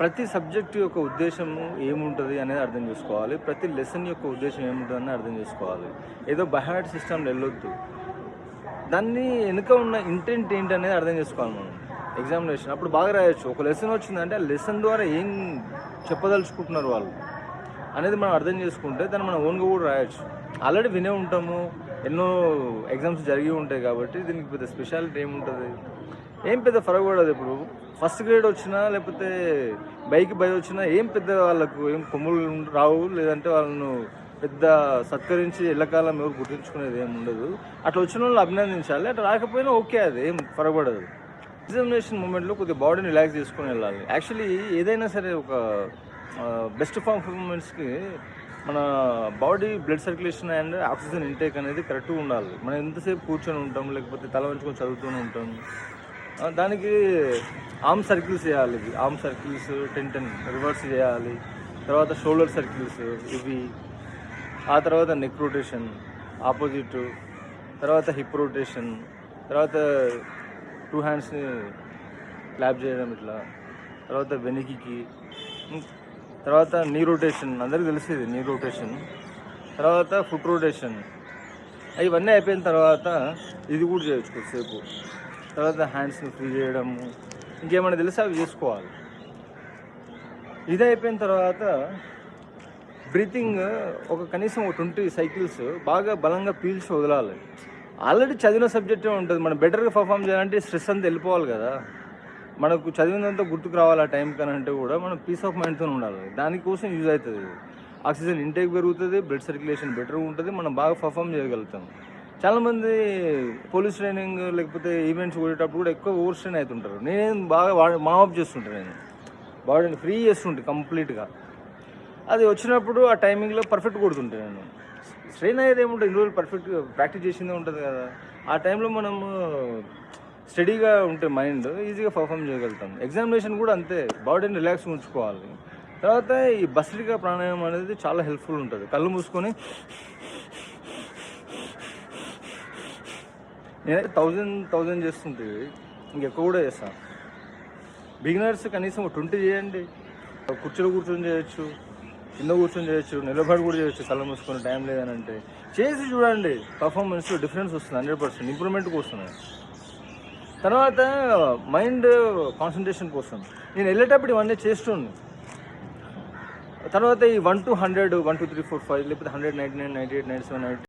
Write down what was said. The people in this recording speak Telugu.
ప్రతి సబ్జెక్ట్ యొక్క ఉద్దేశము ఏముంటుంది అనేది అర్థం చేసుకోవాలి. ప్రతి లెసన్ యొక్క ఉద్దేశం ఏముంటుందని అర్థం చేసుకోవాలి. ఏదో బై హార్ట్ సిస్టమ్లో వెళ్ళొద్దు. దాన్ని వెనుక ఉన్న ఇంటెంట్ ఏంటి అనేది అర్థం చేసుకోవాలి మనం. ఎగ్జామినేషన్ అప్పుడు బాగా రాయొచ్చు. ఒక లెసన్ వచ్చిందంటే ఆ లెసన్ ద్వారా ఏం చెప్పదలుచుకుంటున్నారు వాళ్ళు అనేది మనం అర్థం చేసుకుంటే దాన్ని మనం ఓన్గా కూడా రాయొచ్చు. ఆల్రెడీ వినే ఉంటాము, ఎన్నో ఎగ్జామ్స్ జరిగి ఉంటాయి కాబట్టి దీనికి పెద్ద స్పెషాలిటీ ఏముంటుంది, ఏం పెద్ద ఫరక్ పడదు. ఇప్పుడు ఫస్ట్ గ్రేడ్ వచ్చినా లేకపోతే బైక్ బై వచ్చినా ఏం పెద్ద వాళ్ళకు ఏం కొమ్ములు రావు, లేదంటే వాళ్ళను పెద్ద సత్కరించి ఎల్లకాలం ఎవరు గుర్తుంచుకునేది ఏమి ఉండదు. అట్లా వచ్చిన వాళ్ళు అభినందించాలి, అట్లా రాకపోయినా ఓకే, అది ఏం ఫరక్ పడదు. ఎగ్జామినేషన్ మూమెంట్లో కొద్దిగా బాడీని రిలాక్స్ చేసుకొని వెళ్ళాలి. యాక్చువల్లీ ఏదైనా సరే ఒక బెస్ట్ పర్ఫార్మెన్స్కి మన body blood circulation and oxygen intake అనేది కరెక్ట్గా ఉండాలి. మనం ఎంతసేపు కూర్చొని ఉంటాం, లేకపోతే తల వంచుకొని చదువుతూనే ఉంటాం. దానికి ఆర్మ్ సర్కిల్స్ చేయాలి. ఆర్మ్ సర్కిల్స్ 10 రివర్స్ చేయాలి. తర్వాత షోల్డర్ సర్కిల్స్ ఇవి, ఆ తర్వాత నెక్ రొటేషన్ ఆపోజిట్, తర్వాత హిప్ రొటేషన్, తర్వాత 2 హ్యాండ్స్ని క్లాప్ చేయడం ఇట్లా, తర్వాత వెనక్కి, తర్వాత నీ రొటేషన్, అందరికీ తెలిసేది నీ రొటేషన్, తర్వాత ఫుట్ రొటేషన్. ఇవన్నీ అయిపోయిన తర్వాత ఇది కూడా చేయొచ్చు కొద్దిసేపు. తర్వాత హ్యాండ్స్ని ఫ్రీ చేయడము, ఇంకేమైనా తెలిస్తే అవి చేసుకోవాలి. ఇది అయిపోయిన తర్వాత బ్రీతింగ్ ఒక కనీసం 20 సైకిల్స్ బాగా బలంగా పీల్చి వదలాలి. ఆల్రెడీ చదివిన సబ్జెక్టే ఉంటుంది, మనం బెటర్గా పర్ఫామ్ చేయాలంటే స్ట్రెస్ అంతా వెళ్ళిపోవాలి కదా. మనకు చదివినంత గుర్తుకు రావాలి ఆ టైం కనంటే కూడా మనం పీస్ ఆఫ్ మైండ్తో ఉండాలి. దానికోసం యూజ్ అవుతుంది. ఆక్సిజన్ ఇంటేక్ పెరుగుతుంది, బ్లడ్ సర్క్యులేషన్ బెటర్గా ఉంటుంది, మనం బాగా పర్ఫామ్ చేయగలుగుతాం. చాలామంది పోలీస్ ట్రైనింగ్ లేకపోతే ఈవెంట్స్ కొట్టేటప్పుడు కూడా ఎక్కువ ఓవర్ స్ట్రెయిన్ అవుతుంటారు. నేను బాగా మామప్ చేస్తుంటాను, నేను బాడీని ఫ్రీ చేస్తుంటే కంప్లీట్గా. అది వచ్చినప్పుడు ఆ టైమింగ్లో పర్ఫెక్ట్ కొడుతుంటాను నేను. స్ట్రెయిన్ అయ్యేది ఏముంటుంది, ఇన్ని రోజులు పర్ఫెక్ట్ ప్రాక్టీస్ చేసిందే ఉంటుంది కదా. ఆ టైంలో మనము స్టడీగా ఉంటే మైండ్ ఈజీగా పర్ఫామ్ చేయగలుగుతాం. ఎగ్జామినేషన్ కూడా అంతే, బాడీని రిలాక్స్గా ఉంచుకోవాలి. తర్వాత ఈ భస్త్రికా ప్రాణాయామం అనేది చాలా హెల్ప్ఫుల్ ఉంటుంది. కళ్ళు మూసుకొని నేనైతే 1000 చేస్తుంటే ఇంకెక్కువ కూడా చేస్తాను. బిగినర్స్ కనీసం 20 చేయండి. కుర్చీలో కూర్చొని చేయొచ్చు, కింద కూర్చొని చేయొచ్చు, నిలబడి కూడా చేయొచ్చు. కళ్ళు మూసుకొని టైం లేదని అంటే చేసి చూడండి, పర్ఫార్మెన్స్లో డిఫరెన్స్ వస్తుంది. 100% ఇంప్రూవ్మెంట్కి వస్తుంది. తర్వాత మైండ్ కాన్సన్ట్రేషన్ కోసం నేను వెళ్ళేటప్పుడు ఇవన్నీ చేస్తుండే. తర్వాత ఈ 1 to 100, 1 2 3 4 5 లేకపోతే 100, 99, 98, 97, 90